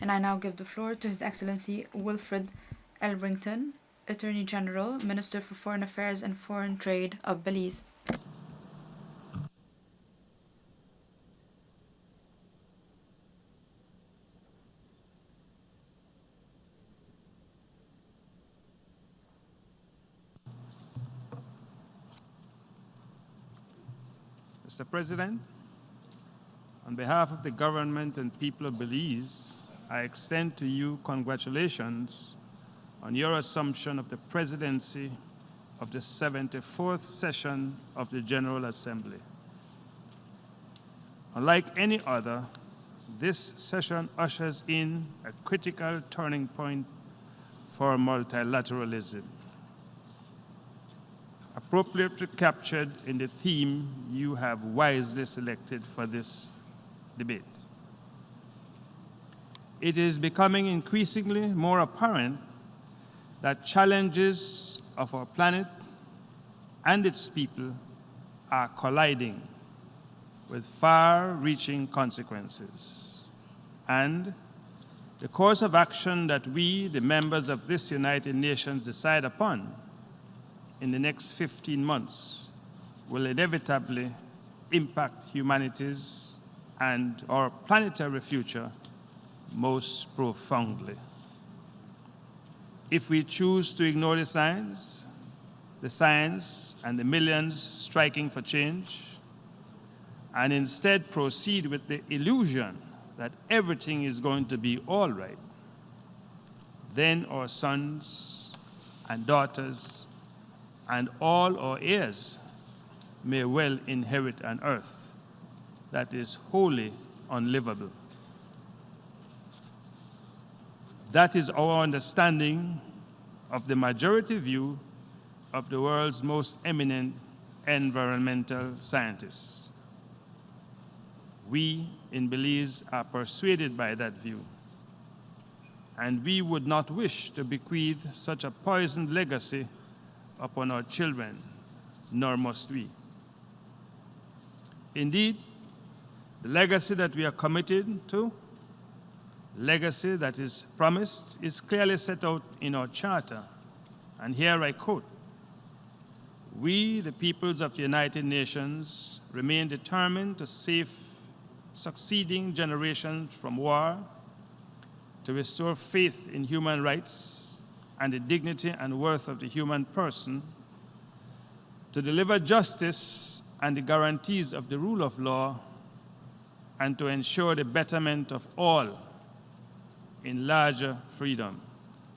And I now give the floor to His Excellency Wilfred Elrington, Attorney General, Minister for Foreign Affairs and Foreign Trade of Belize. Mr. President, on behalf of the government and people of Belize, I extend to you congratulations on your assumption of the presidency of the 74th session of the General Assembly. Unlike any other, this session ushers in a critical turning point for multilateralism, appropriately captured in the theme you have wisely selected for this debate. It is becoming increasingly more apparent that challenges of our planet and its people are colliding with far-reaching consequences. And the course of action that we, the members of this United Nations, decide upon in the next 15 months will inevitably impact humanity's and our planetary future most profoundly. If we choose to ignore the science and the millions striking for change, and instead proceed with the illusion that everything is going to be all right, then our sons and daughters and all our heirs may well inherit an earth that is wholly unlivable. That is our understanding of the majority view of the world's most eminent environmental scientists. We in Belize are persuaded by that view, and we would not wish to bequeath such a poisoned legacy upon our children, nor must we. Indeed, the legacy that we are committed to, legacy that is promised, is clearly set out in our charter. And here I quote, "We, the peoples of the United Nations, remain determined to save succeeding generations from war, to restore faith in human rights and the dignity and worth of the human person, to deliver justice and the guarantees of the rule of law, and to ensure the betterment of all in larger freedom."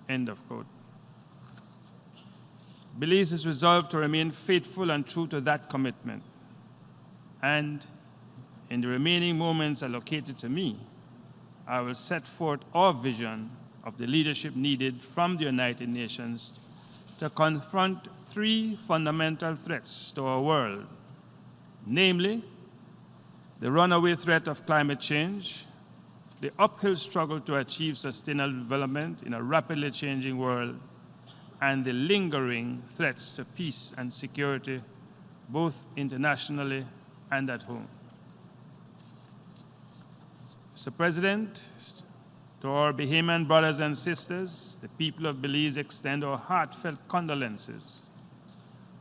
End of quote. Belize is resolved to remain faithful and true to that commitment. And in the remaining moments allocated to me, I will set forth our vision of the leadership needed from the United Nations to confront three fundamental threats to our world, namely, the runaway threat of climate change, the uphill struggle to achieve sustainable development in a rapidly changing world, and the lingering threats to peace and security, both internationally and at home. Mr. President, to our Bahamian brothers and sisters, the people of Belize extend our heartfelt condolences.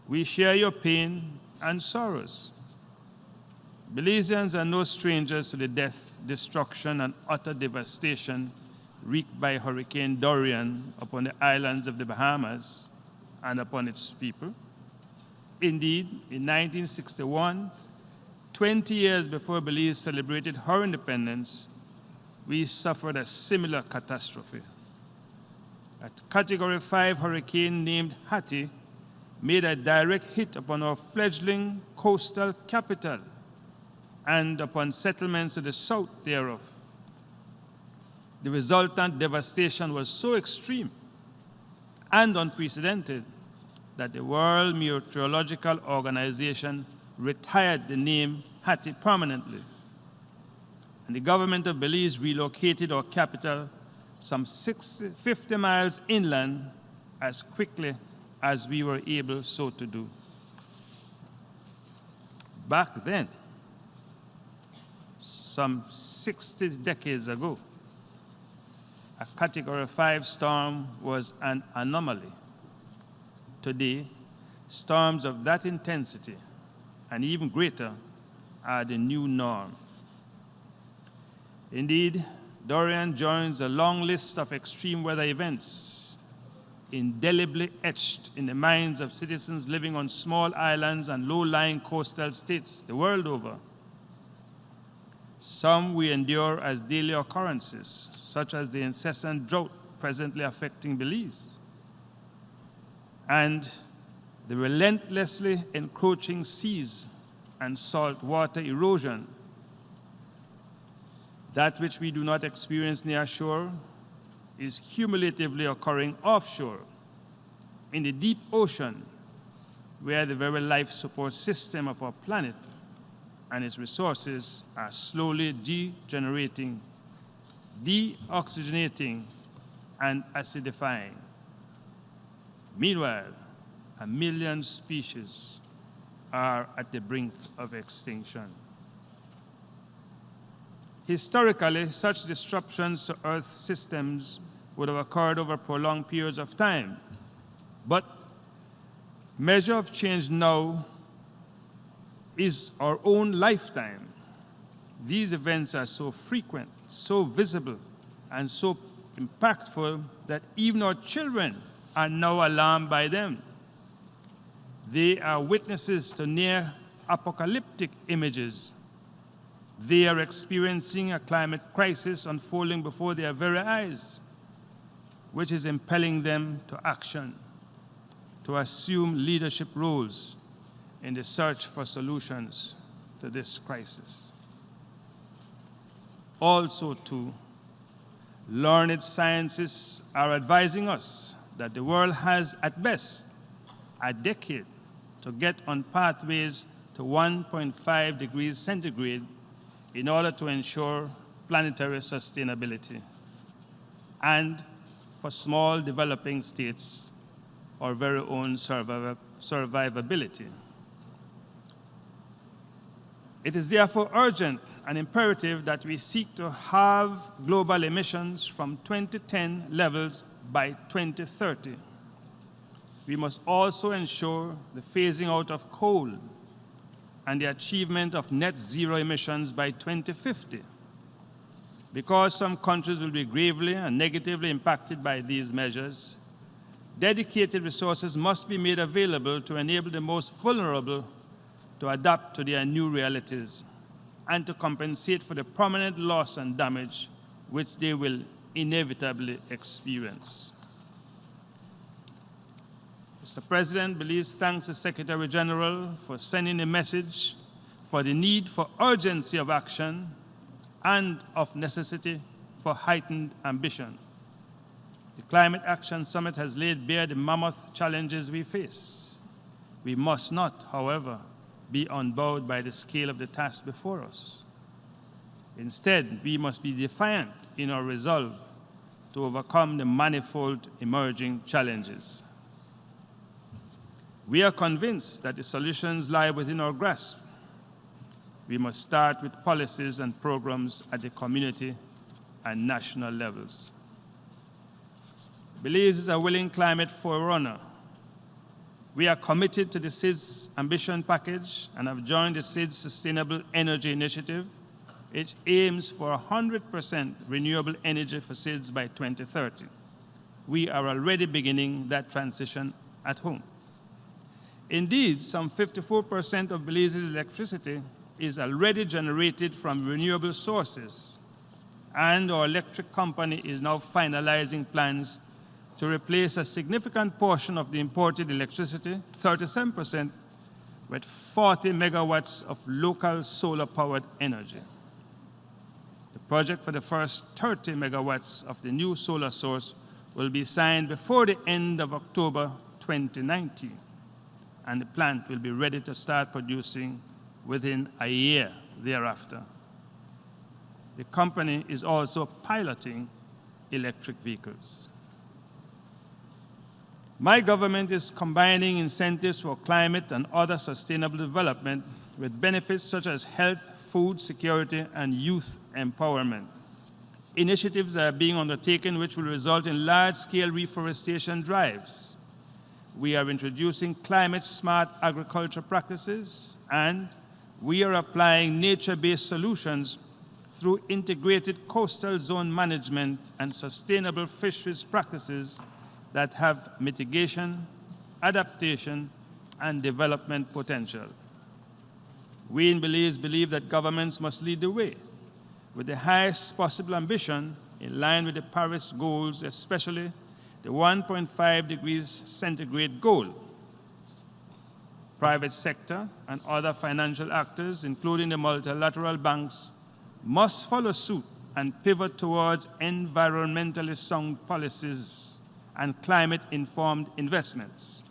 We share your pain and sorrows. Belizeans are no strangers to the death, destruction, and utter devastation wreaked by Hurricane Dorian upon the islands of the Bahamas and upon its people. Indeed, in 1961, 20 years before Belize celebrated her independence, we suffered a similar catastrophe. A Category 5 hurricane named Hattie made a direct hit upon our fledgling coastal capital and upon settlements to the south thereof. The resultant devastation was so extreme and unprecedented that the World Meteorological Organization retired the name Hattie permanently. And the government of Belize relocated our capital some 50 miles inland as quickly as we were able so to do. Back then, some 60 decades ago, a Category 5 storm was an anomaly. Today, storms of that intensity and even greater are the new norm. Indeed, Dorian joins a long list of extreme weather events indelibly etched in the minds of citizens living on small islands and low-lying coastal states the world over. Some we endure as daily occurrences, such as the incessant drought presently affecting Belize, and the relentlessly encroaching seas and saltwater erosion. That which we do not experience near shore is cumulatively occurring offshore, in the deep ocean, where the very life support system of our planet and its resources are slowly degenerating, deoxygenating, and acidifying. Meanwhile, 1 million species are at the brink of extinction. Historically, such disruptions to Earth's systems would have occurred over prolonged periods of time. But measure of change now is our own lifetime. These events are so frequent, so visible, and so impactful that even our children are now alarmed by them. They are witnesses to near apocalyptic images. They are experiencing a climate crisis unfolding before their very eyes, which is impelling them to action, to assume leadership roles in the search for solutions to this crisis. Also, too, learned scientists are advising us that the world has, at best, a decade to get on pathways to 1.5 degrees centigrade in order to ensure planetary sustainability, and for small developing states, our very own survivability. It is therefore urgent and imperative that we seek to halve global emissions from 2010 levels by 2030. We must also ensure the phasing out of coal and the achievement of net zero emissions by 2050. Because some countries will be gravely and negatively impacted by these measures, dedicated resources must be made available to enable the most vulnerable to adapt to their new realities and to compensate for the permanent loss and damage which they will inevitably experience. Mr. President, Belize thanks the Secretary General for sending a message for the need for urgency of action and of necessity for heightened ambition. The Climate Action Summit has laid bare the mammoth challenges we face. We must not, however, be unbowed by the scale of the task before us. Instead, we must be defiant in our resolve to overcome the manifold emerging challenges. We are convinced that the solutions lie within our grasp. We must start with policies and programs at the community and national levels. Belize is a willing climate forerunner. We are committed to the SIDS Ambition Package and have joined the SIDS Sustainable Energy Initiative, which aims for 100% renewable energy for SIDS by 2030. We are already beginning that transition at home. Indeed, some 54% of Belize's electricity is already generated from renewable sources, and our electric company is now finalizing plans to replace a significant portion of the imported electricity, 37%, with 40 megawatts of local solar-powered energy. The project for the first 30 megawatts of the new solar source will be signed before the end of October 2019, and the plant will be ready to start producing within a year thereafter. The company is also piloting electric vehicles. My government is combining incentives for climate and other sustainable development with benefits such as health, food security, and youth empowerment. Initiatives are being undertaken which will result in large-scale reforestation drives. We are introducing climate-smart agriculture practices, and we are applying nature-based solutions through integrated coastal zone management and sustainable fisheries practices that have mitigation, adaptation, and development potential. We in Belize believe that governments must lead the way with the highest possible ambition in line with the Paris goals, especially the 1.5 degrees centigrade goal. Private sector and other financial actors, including the multilateral banks, must follow suit and pivot towards environmentally sound policies and climate-informed investments.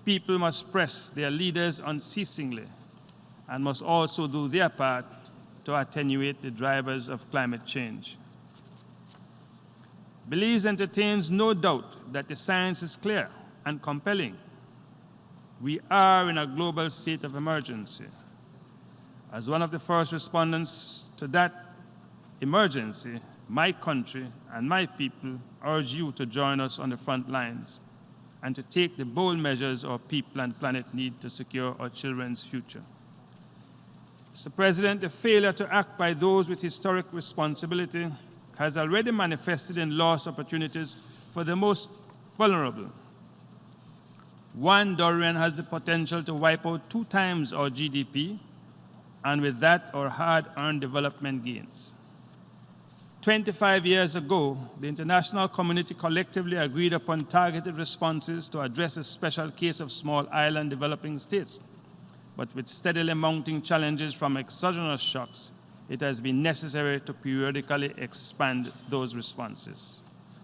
People must press their leaders unceasingly and must also do their part to attenuate the drivers of climate change. Belize entertains no doubt that the science is clear and compelling. We are in a global state of emergency. As one of the first respondents to that emergency, my country and my people urge you to join us on the front lines and to take the bold measures our people and planet need to secure our children's future. Mr. President, the failure to act by those with historic responsibility has already manifested in lost opportunities for the most vulnerable. One durian has the potential to wipe out 2 times our GDP, and with that, our hard-earned development gains. 25 years ago, the international community collectively agreed upon targeted responses to address a special case of small island developing states. But with steadily mounting challenges from exogenous shocks, it has been necessary to periodically expand those responses.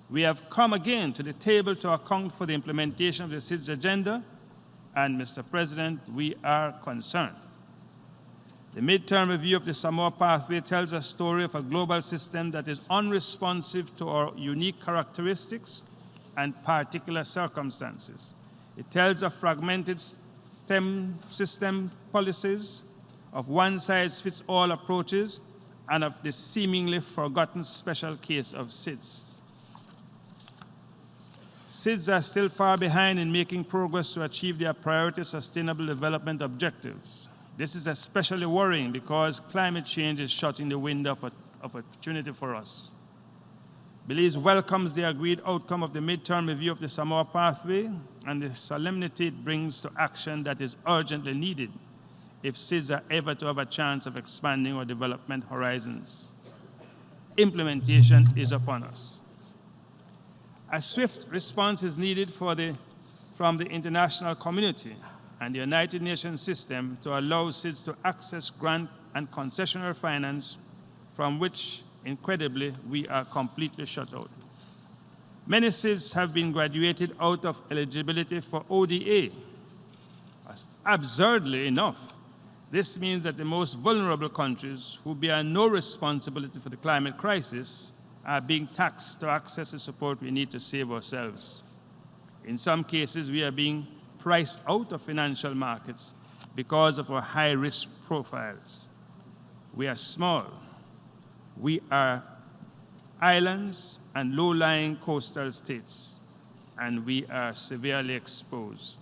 We have come again to the table to account for the implementation of the SIDS agenda, and Mr. President, we are concerned. The midterm review of the Samoa pathway tells a story of a global system that is unresponsive to our unique characteristics and particular circumstances. It tells of fragmented STEM system policies, of one-size-fits-all approaches, and of the seemingly forgotten special case of SIDS. SIDS are still far behind in making progress to achieve their priority sustainable development objectives. This is especially worrying because climate change is shutting the window of opportunity for us. Belize welcomes the agreed outcome of the midterm review of the Samoa pathway and the solemnity it brings to action that is urgently needed if SIDS are ever to have a chance of expanding our development horizons. Implementation is upon us. A swift response is needed from the international community and the United Nations system to allow SIDS to access grant and concessional finance from which, incredibly, we are completely shut out. Many SIDS have been graduated out of eligibility for ODA. Absurdly enough, this means that the most vulnerable countries who bear no responsibility for the climate crisis are being taxed to access the support we need to save ourselves. In some cases, we are being priced out of financial markets because of our high-risk profiles. We are small. We are islands and low-lying coastal states, and we are severely exposed.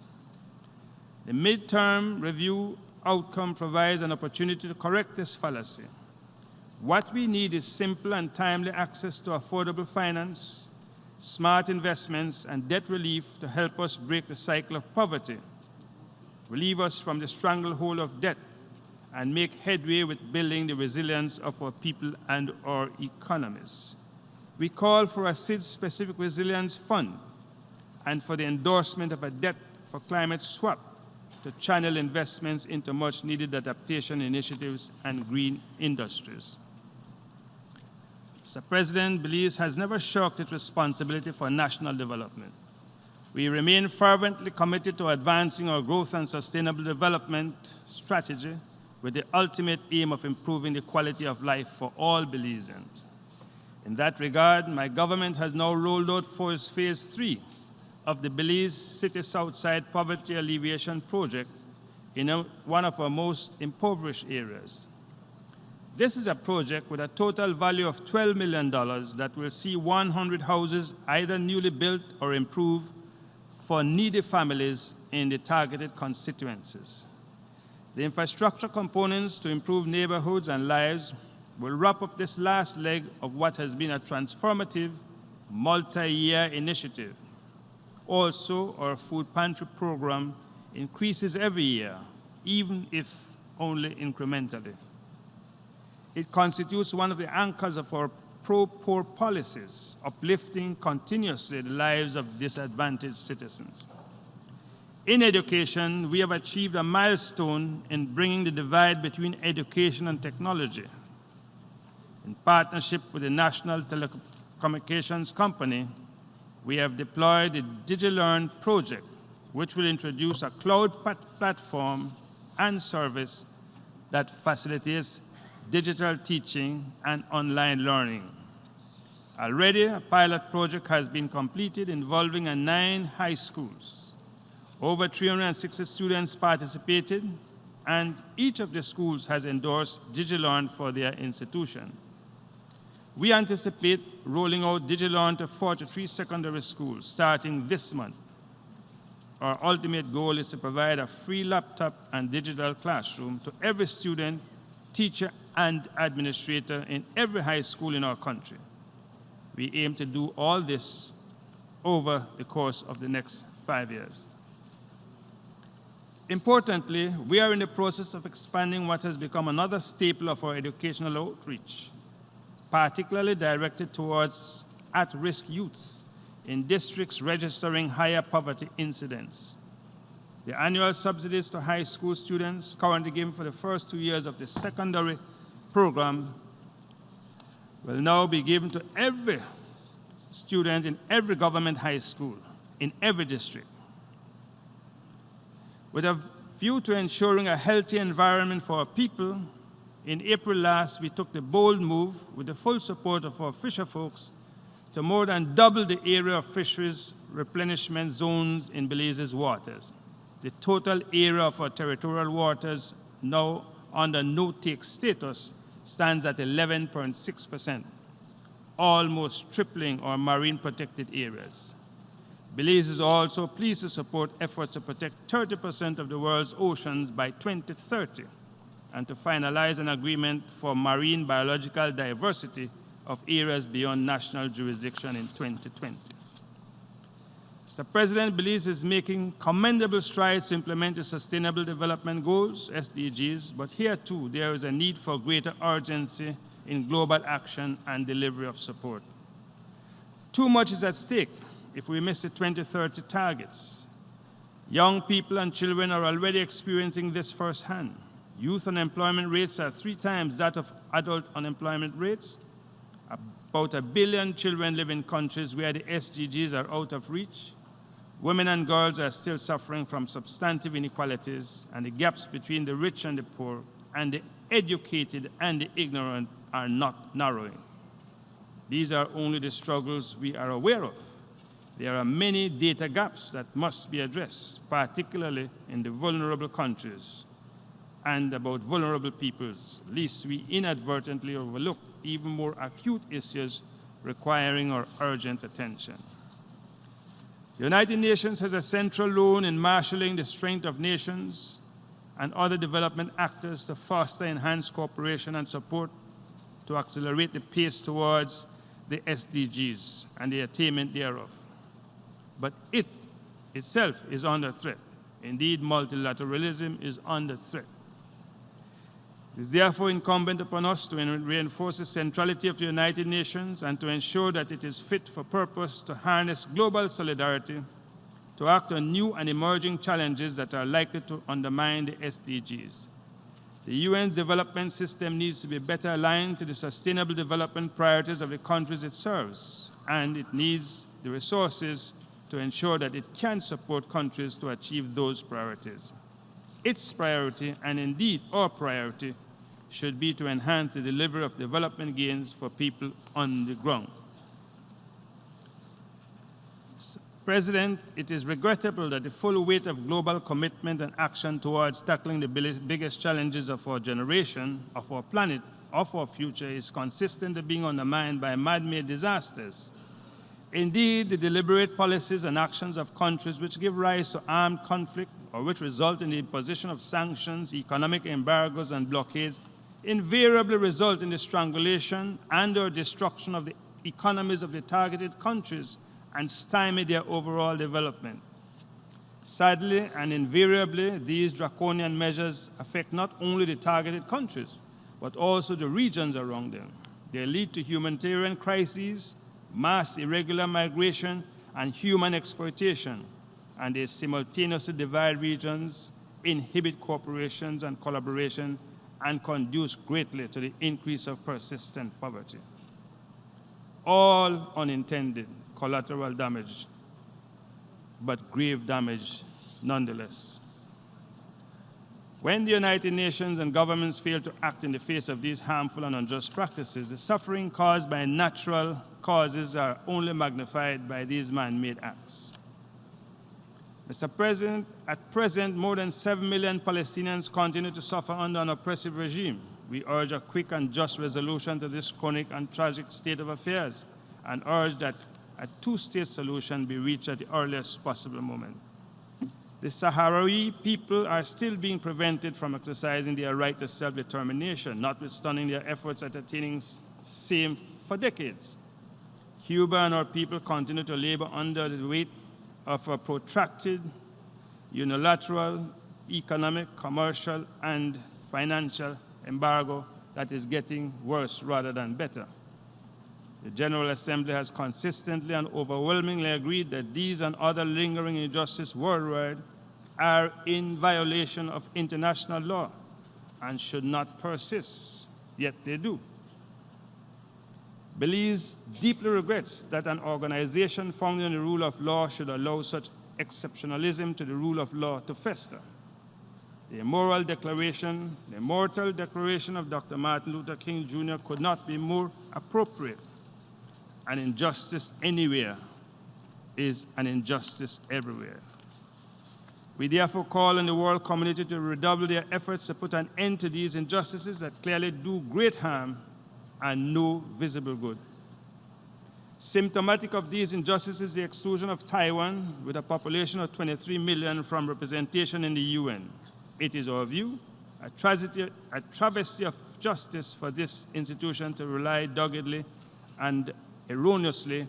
The midterm review outcome provides an opportunity to correct this fallacy. What we need is simple and timely access to affordable finance, smart investments, and debt relief to help us break the cycle of poverty, relieve us from the stranglehold of debt, and make headway with building the resilience of our people and our economies. We call for a SIDS-specific resilience fund and for the endorsement of a debt for climate swap to channel investments into much-needed adaptation initiatives and green industries. Mr. President, Belize has never shirked its responsibility for national development. We remain fervently committed to advancing our growth and sustainable development strategy with the ultimate aim of improving the quality of life for all Belizeans. In that regard, my government has now rolled out for phase 3 of the Belize City Southside Poverty Alleviation Project in one of our most impoverished areas. This is a project with a total value of $12 million that will see 100 houses either newly built or improved for needy families in the targeted constituencies. The infrastructure components to improve neighborhoods and lives will wrap up this last leg of what has been a transformative, multi-year initiative. Also, our food pantry program increases every year, even if only incrementally. It constitutes one of the anchors of our pro-poor policies, uplifting continuously the lives of disadvantaged citizens. In education, we have achieved a milestone in bringing the divide between education and technology. In partnership with the National Telecommunications Company, we have deployed the DigiLearn project, which will introduce a cloud platform and service that facilitates digital teaching and online learning. Already, a pilot project has been completed involving 9 high schools. Over 360 students participated, and each of the schools has endorsed DigiLearn for their institution. We anticipate rolling out DigiLearn to 43 secondary schools starting this month. Our ultimate goal is to provide a free laptop and digital classroom to every student, teacher, and administrator in every high school in our country. We aim to do all this over the course of the next 5 years. Importantly, we are in the process of expanding what has become another staple of our educational outreach, particularly directed towards at-risk youths in districts registering higher poverty incidents. The annual subsidies to high school students currently given for the first 2 years of the secondary program will now be given to every student in every government high school, in every district. With a view to ensuring a healthy environment for our people, in April last, we took the bold move, with the full support of our fisher folks, to more than double the area of fisheries replenishment zones in Belize's waters. The total area of our territorial waters, now under no-take status, stands at 11.6%, almost tripling our marine protected areas. Belize is also pleased to support efforts to protect 30% of the world's oceans by 2030 and to finalize an agreement for marine biological diversity of areas beyond national jurisdiction in 2020. Mr. President, Belize is making commendable strides to implement the Sustainable Development Goals, SDGs, but here too there is a need for greater urgency in global action and delivery of support. Too much is at stake if we miss the 2030 targets. Young people and children are already experiencing this firsthand. Youth unemployment rates are 3 times that of adult unemployment rates. About 1 billion children live in countries where the SDGs are out of reach. Women and girls are still suffering from substantive inequalities, and the gaps between the rich and the poor, and the educated and the ignorant are not narrowing. These are only the struggles we are aware of. There are many data gaps that must be addressed, particularly in the vulnerable countries and about vulnerable peoples, lest we inadvertently overlook even more acute issues requiring our urgent attention. The United Nations has a central role in marshalling the strength of nations and other development actors to foster enhanced cooperation and support to accelerate the pace towards the SDGs and the attainment thereof. But it itself is under threat. Indeed, multilateralism is under threat. It is therefore incumbent upon us to reinforce the centrality of the United Nations and to ensure that it is fit for purpose to harness global solidarity to act on new and emerging challenges that are likely to undermine the SDGs. The UN development system needs to be better aligned to the sustainable development priorities of the countries it serves, and it needs the resources to ensure that it can support countries to achieve those priorities. Its priority, and indeed our priority, should be to enhance the delivery of development gains for people on the ground. Mr. President, it is regrettable that the full weight of global commitment and action towards tackling the biggest challenges of our generation, of our planet, of our future is consistently being undermined by man-made disasters. Indeed, the deliberate policies and actions of countries which give rise to armed conflict or which result in the imposition of sanctions, economic embargoes, and blockades invariably result in the strangulation and or destruction of the economies of the targeted countries and stymie their overall development. Sadly and invariably, these draconian measures affect not only the targeted countries, but also the regions around them. They lead to humanitarian crises, mass irregular migration, and human exploitation, and they simultaneously divide regions, inhibit cooperations and collaboration, and conduce greatly to the increase of persistent poverty. All unintended collateral damage, but grave damage nonetheless. When the United Nations and governments fail to act in the face of these harmful and unjust practices, the suffering caused by natural causes are only magnified by these man-made acts. Mr. President, at present, more than 7 million Palestinians continue to suffer under an oppressive regime. We urge a quick and just resolution to this chronic and tragic state of affairs and urge that a two-state solution be reached at the earliest possible moment. The Sahrawi people are still being prevented from exercising their right to self-determination, notwithstanding their efforts at attaining same for decades. Cuba and our people continue to labor under the weight of a protracted, unilateral, economic, commercial, and financial embargo that is getting worse rather than better. The General Assembly has consistently and overwhelmingly agreed that these and other lingering injustices worldwide are in violation of international law and should not persist, yet they do. Belize deeply regrets that an organization founded on the rule of law should allow such exceptionalism to the rule of law to fester. The immortal declaration of Dr. Martin Luther King Jr. could not be more appropriate. An injustice anywhere is an injustice everywhere. We therefore call on the world community to redouble their efforts to put an end to these injustices that clearly do great harm and no visible good. Symptomatic of these injustices is the exclusion of Taiwan, with a population of 23 million, from representation in the UN. It is our view, a travesty of justice for this institution to rely doggedly and erroneously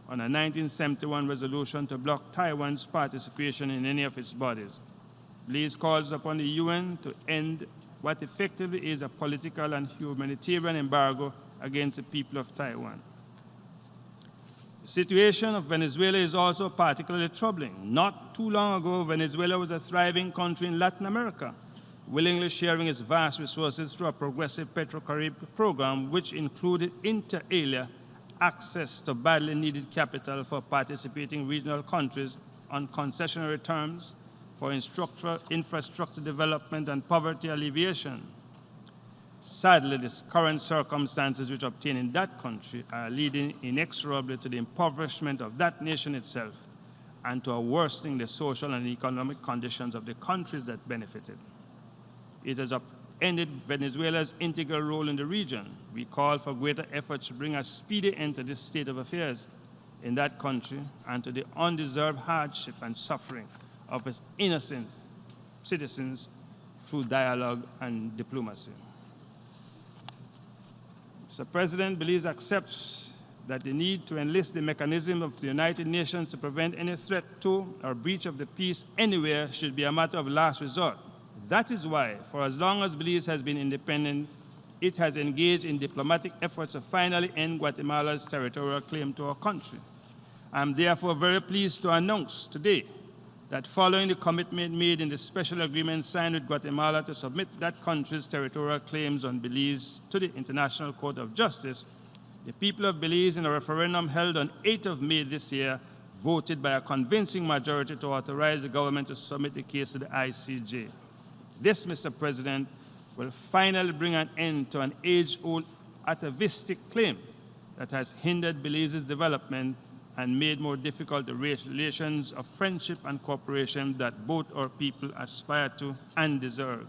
on a 1971 resolution to block Taiwan's participation in any of its bodies. Belize calls upon the UN to end what effectively is a political and humanitarian embargo against the people of Taiwan. The situation of Venezuela is also particularly troubling. Not too long ago, Venezuela was a thriving country in Latin America, willingly sharing its vast resources through a progressive Petro-Carib program which included inter alia access to badly needed capital for participating regional countries on concessionary terms for infrastructure development and poverty alleviation. Sadly, the current circumstances which obtain in that country are leading inexorably to the impoverishment of that nation itself and to a worsening the social and economic conditions of the countries that benefited. It has upended Venezuela's integral role in the region. We call for greater efforts to bring a speedy end to this state of affairs in that country and to the undeserved hardship and suffering of its innocent citizens through dialogue and diplomacy. Mr. President, Belize accepts that the need to enlist the mechanism of the United Nations to prevent any threat to or breach of the peace anywhere should be a matter of last resort. That is why, for as long as Belize has been independent, it has engaged in diplomatic efforts to finally end Guatemala's territorial claim to our country. I am therefore very pleased to announce today that following the commitment made in the special agreement signed with Guatemala to submit that country's territorial claims on Belize to the International Court of Justice, the people of Belize, in a referendum held on 8th of May this year, voted by a convincing majority to authorize the government to submit the case to the ICJ. This, Mr. President, will finally bring an end to an age-old atavistic claim that has hindered Belize's development and made more difficult the relations of friendship and cooperation that both our people aspire to and deserve.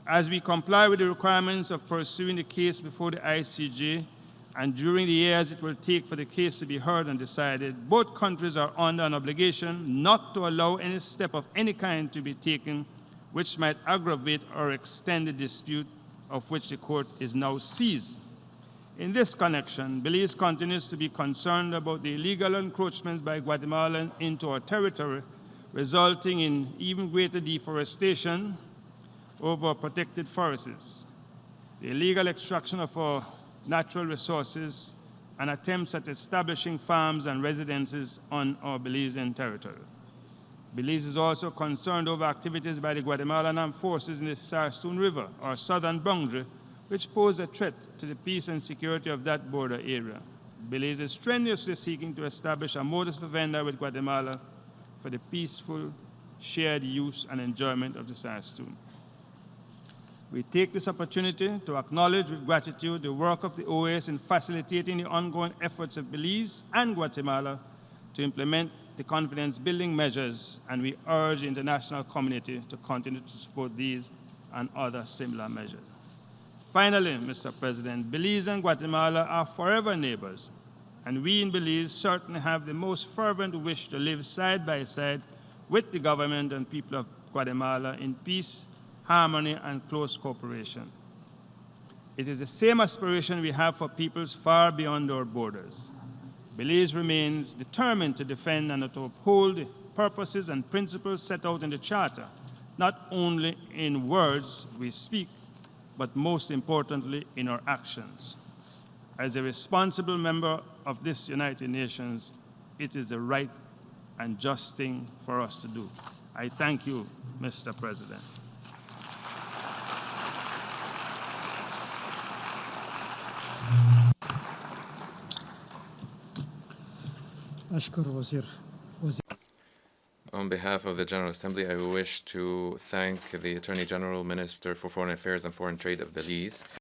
As we comply with the requirements of pursuing the case before the ICJ, and during the years it will take for the case to be heard and decided, both countries are under an obligation not to allow any step of any kind to be taken which might aggravate or extend the dispute of which the court is now seized. In this connection, Belize continues to be concerned about the illegal encroachments by Guatemala into our territory, resulting in even greater deforestation over protected forests, the illegal extraction of our natural resources, and attempts at establishing farms and residences on our Belizean territory. Belize is also concerned over activities by the Guatemalan armed forces in the Sarstone River, our southern boundary, which pose a threat to the peace and security of that border area. Belize is strenuously seeking to establish a modus vivendi with Guatemala for the peaceful shared use and enjoyment of the Sarstone. We take this opportunity to acknowledge with gratitude the work of the OAS in facilitating the ongoing efforts of Belize and Guatemala to implement the confidence-building measures, and we urge the international community to continue to support these and other similar measures. Finally, Mr. President, Belize and Guatemala are forever neighbors, and we in Belize certainly have the most fervent wish to live side by side with the government and people of Guatemala in peace, harmony, and close cooperation. It is the same aspiration we have for peoples far beyond our borders. Belize remains determined to defend and to uphold the purposes and principles set out in the Charter, not only in words we speak, but most importantly in our actions. As a responsible member of this United Nations, it is the right and just thing for us to do. I thank you, Mr. President. On behalf of the General Assembly, I wish to thank the Attorney General, Minister for Foreign Affairs and Foreign Trade of Belize,